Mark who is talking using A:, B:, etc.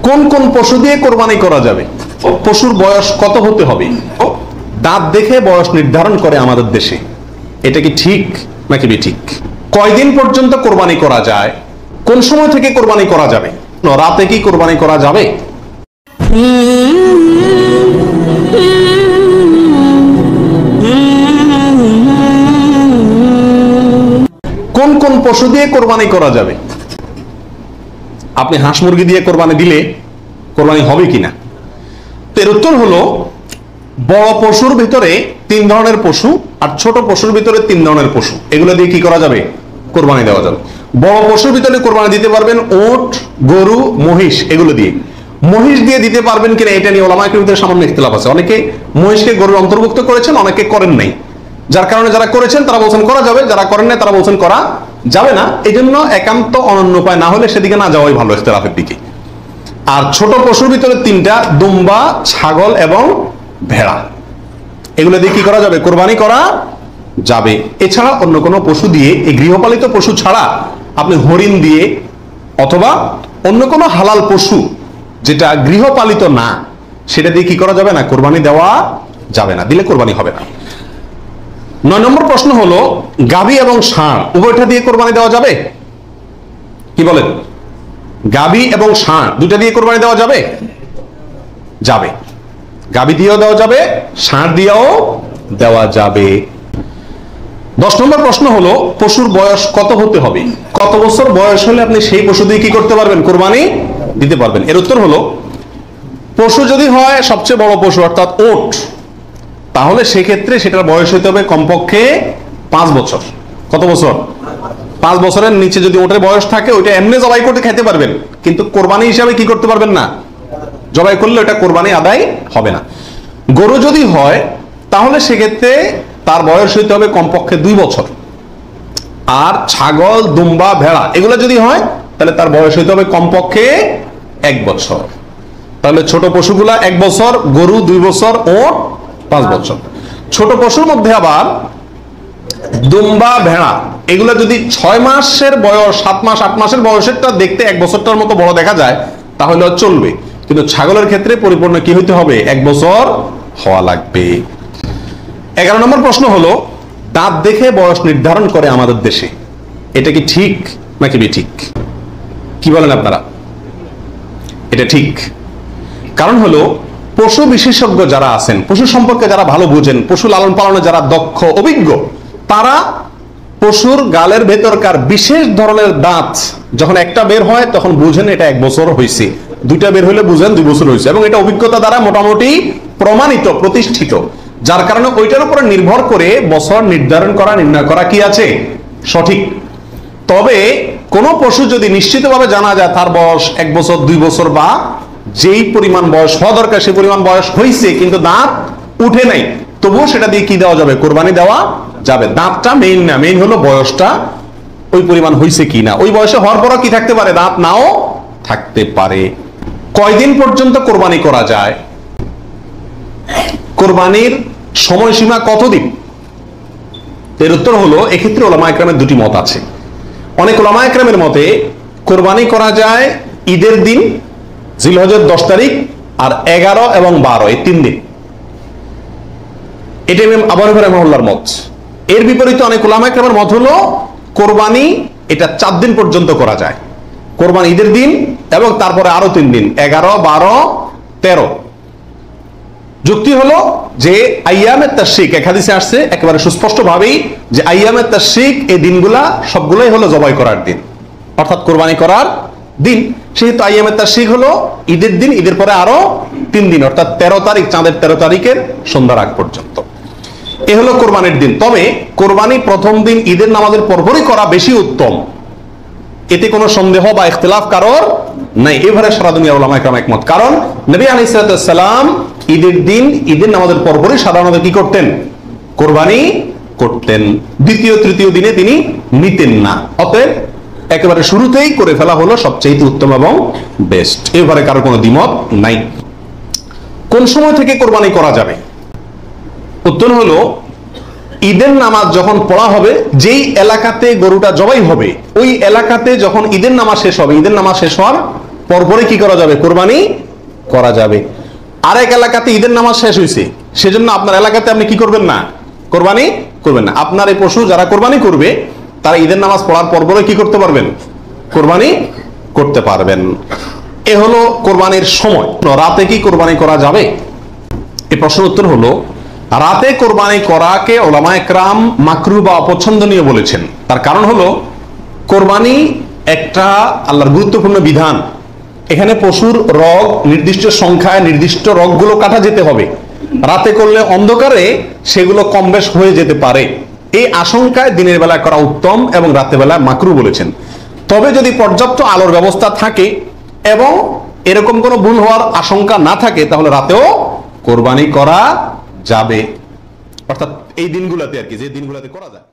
A: কোন কোন পশু দিয়ে কোরবানি করা যাবে? পশুর বয়স কত হতে হবে? দাঁত দেখে বয়স নির্ধারণ করে আমাদের দেশে। এটা কি ঠিক নাকি বেঠিক? কয়দিন পর্যন্ত কোরবানি করা যায়? কোন সময় থেকে কোরবানি করা যাবে? রাতে কি কোরবানি করা যাবে? কোন কোন পশু দিয়ে কোরবানি করা যাবে? আপনি হাঁস মুরগি দিয়ে কোরবানি দিলে কোরবানি হবে কিনা? এর উত্তর হলো, বড় পশুর ভিতরে 3 ধরনের পশু আর ছোট পশুর ভিতরে 3 ধরনের পশু, এগুলো দিয়ে কি করা যাবে? কোরবানি দেওয়া যাবে। বড় পশুর ভিতরে কোরবানি দিতে পারবেন উট, গরু, মহিষ, এগুলো দিয়ে। মহিষ দিয়ে দিতে পারবেন কিনা এটা নিয়ে ওলামায়ে কেরামের সামান্য ইখতিলাফ আছে। অনেকে মহিষকে গরুর অন্তর্ভুক্ত করেছেন, অনেকে করেন নাই। যার কারণে যারা করেছেন তারা বলছেন করা যাবে, যারা করেন নাই তারা বলছেন করা যাবে না। এই জন্য একান্ত অনন্য উপায় না হলে সেদিকে না যাওয়াই ভালো, ইখতিলাফের দিকে। আর ছোট পশুর ভিতরে 3টা, দুম্বা, ছাগল এবং ভেড়া, এগুলো দিয়ে কি করা যাবে? কোরবানি করা যাবে। এছাড়া অন্য কোনো পশু দিয়ে, এই গৃহপালিত পশু ছাড়া আপনি হরিণ দিয়ে অথবা অন্য কোনো হালাল পশু যেটা গৃহপালিত না, সেটা দিয়ে কি করা যাবে না? কোরবানি দেওয়া যাবে না, দিলে কোরবানি হবে না। 9 নম্বর প্রশ্ন হলো, গাভী এবং ষাঁড় উভয়টা দিয়ে কোরবানি দেওয়া যাবে? কি বলেন? গাভী এবং ষাঁড় দুটা দিয়ে কোরবানি দেওয়া যাবে? যাবে। গাভী দিয়েও দেওয়া যাবে, ষাঁড় দিয়েও দেওয়া যাবে। 10 নম্বর প্রশ্ন হলো, পশুর বয়স কত হতে হবে? কত বছর বয়স হলে আপনি সেই পশু দিয়ে কি করতে পারবেন? কোরবানি দিতে পারবেন। এর উত্তর হলো, পশু যদি হয় সবচেয়ে বড় পশু অর্থাৎ উট, তাহলে সেক্ষেত্রে সেটার বয়স হতে হবে কমপক্ষে 5 বছর। কত বছর? 5 বছরের নিচে যদি ওটার বয়স থাকে, ওইটা এমনি জবাই করতে খেতে পারবেন, কিন্তু কোরবানি হিসাবে কি করতে পারবেন না, জবাই করলে ওটা কোরবানি আদায় হবে না। গরু যদি হয় তাহলে সেক্ষেত্রে তার বয়স হইতে হবে কমপক্ষে 2 বছর। আর ছাগল, দুম্বা, ভেড়া এগুলো যদি হয় তাহলে তার বয়স হইতে হবে কমপক্ষে 1 বছর। তাহলে ছোট পশুগুলা 1 বছর, গরু 2 বছর, ওট 5 বছর। ছোট পশুর মধ্যে আবার দুম্বা, ভেড়া এগুলো যদি 6 মাসের বয়স, 7 মাস, 8 মাসের বয়সেরটা দেখতে 1 বছরটার মতো বড় দেখা যায় তাহলে চলবে, কিন্তু ছাগলের ক্ষেত্রে পরিপূর্ণ কি হইতে হবে? 1 বছর হওয়া লাগবে। 11 নম্বর প্রশ্ন হলো, দাঁত দেখে বয়স নির্ধারণ করে আমাদের দেশে। এটা কি ঠিক নাকি বেঠিক? কি বলেন আপনারা? এটা ঠিক। কারণ হলো, পশু বিশেষজ্ঞ যারা আছেন, পশু সম্পর্কে যারা ভালো বুঝেন, পশু লালন পালনে যারা দক্ষ, অভিজ্ঞ, তারা পশুর গালের ভেতরকার বিশেষ ধরনের দাঁত যখন একটা বের হয় তখন বুঝেন এটা 1 বছর হয়েছে, 2টা বের হলে বুঝেন 2 বছর হয়েছে, এবং এটা অভিজ্ঞতা দ্বারা মোটামুটি প্রমাণিত, প্রতিষ্ঠিত। যার কারণে ওইটার উপরে নির্ভর করে বছর নির্ধারণ করা, নির্ণয় করা কি আছে? সঠিক। তবে কোন পশু যদি নিশ্চিতভাবে জানা যায় তার বয়স 1 বছর, 2 বছর বা যেই পরিমাণ বয়স হওয়া দরকার সেই পরিমাণ বয়স হয়েছে কিন্তু দাঁত উঠে নাই, তবুও সেটা দিয়ে কি দেওয়া যাবে? কোরবানি দেওয়া যাবে। দাঁতটা মেইন না, মেইন হলো বয়সটা ওই পরিমাণ হয়েছে কিনা। ওই বয়সে হওয়ার পরও কি থাকতে পারে? দাঁত নাও থাকতে পারে। কয়দিন পর্যন্ত কোরবানি করা যায়? কোরবানির সময়সীমা কতদিন? এর উত্তর হলো, এক্ষেত্রে ওলামায়ে কেরামের 2টি মত আছে। অনেক ওলামায়ে কেরামের মতে কোরবানি করা যায় ঈদের দিন, জিলহজের 10 তারিখ, আর 11 এবং 12 এই 3 দিন। এটা ইমাম আবু হানিফা রাহিমাহুল্লাহর মত। এর বিপরীতে অনেক ওলামায়ে কেরামের মত হলো কোরবানি এটা 4 দিন পর্যন্ত করা যায়। কোরবানি ঈদের দিন এবং তারপরে আরো 3 দিন, 11, 12, 13। যুক্তি হলো যে আইয়ামে তাশরিক, এক হাদিসে আসছে একেবারে সুস্পষ্ট ভাবেই যে আইয়ামে তাশরিক এই দিনগুলা সবগুলাই হলো জবাই করার দিন, অর্থাৎ কোরবানি করার দিন। সেহেতু আইয়ামে তাশরিক হলো ঈদের দিন, ঈদের পরে আরো 3 দিন, অর্থাৎ 13 তারিখ, চাঁদের 13 তারিখের সন্ধ্যার আগ পর্যন্ত। এ হলো কোরবানির দিন। তবে কোরবানি প্রথম দিন ঈদের নামাজের পরপরই করা বেশি উত্তম, এতে কোনো সন্দেহ বা ইখতিলাফ কারোর নাই। এবারে সারা দুনিয়ার উলামায়ে কেরাম একমত। কারণ নবী আলাইহিস সালাম ঈদের দিন, ঈদের নামাজের পরপরই সাধারণত কি করতেন? কোরবানি করতেন। দ্বিতীয়, তৃতীয় দিনে তিনি নিতেন না। অতএব একেবারে শুরুতেই করে ফেলা হলো সবচেয়ে উত্তম এবং বেস্ট। এবারে কারো কোনো দ্বিমত নাই। কোন সময় থেকে কোরবানি করা যাবে? উত্তর হলো, ঈদের নামাজ যখন পড়া হবে, যেই এলাকাতে গরুটা জবাই হবে ওই এলাকাতে যখন ঈদের নামাজ শেষ হবে, ঈদের নামাজ শেষ হওয়ার পরপরই কি করা যাবে? কোরবানি করা যাবে। আরেক এলাকাতে ঈদের নামাজ শেষ হয়েছে, সেজন্য আপনার এলাকাতে আপনি কি করবেন না? কোরবানি করবেন না। আপনার এই পশু যারা কোরবানি করবে তারা ঈদের নামাজ পড়ার পরপরই কি করতে পারবেন? কোরবানি করতে পারবেন। এ হলো কোরবানির সময়। রাতে কি কোরবানি করা যাবে? এই প্রশ্নের উত্তর হলো, রাতে কোরবানি করাকে ওলামায়ে কেরাম মাকরুহ বা অপছন্দনীয় বলেছেন। তার কারণ হলো, কোরবানি একটা আল্লাহর গুরুত্বপূর্ণ বিধান। এখানে পশুর রগ নির্দিষ্ট সংখ্যায় নির্দিষ্ট রগগুলো কাটা যেতে হবে। রাতে করলে অন্ধকারে সেগুলো কম বেশ হয়ে যেতে পারে, এই আশঙ্কায় দিনের বেলায় করা উত্তম এবং রাতের বেলায় মাকরুহ বলেছেন। তবে যদি পর্যাপ্ত আলোর ব্যবস্থা থাকে এবং এরকম কোনো ভুল হওয়ার আশঙ্কা না থাকে, তাহলে রাতেও কোরবানি করা যাবে। অর্থাৎ এই দিনগুলোতে আর কি, যে দিনগুলোতে করা যায়।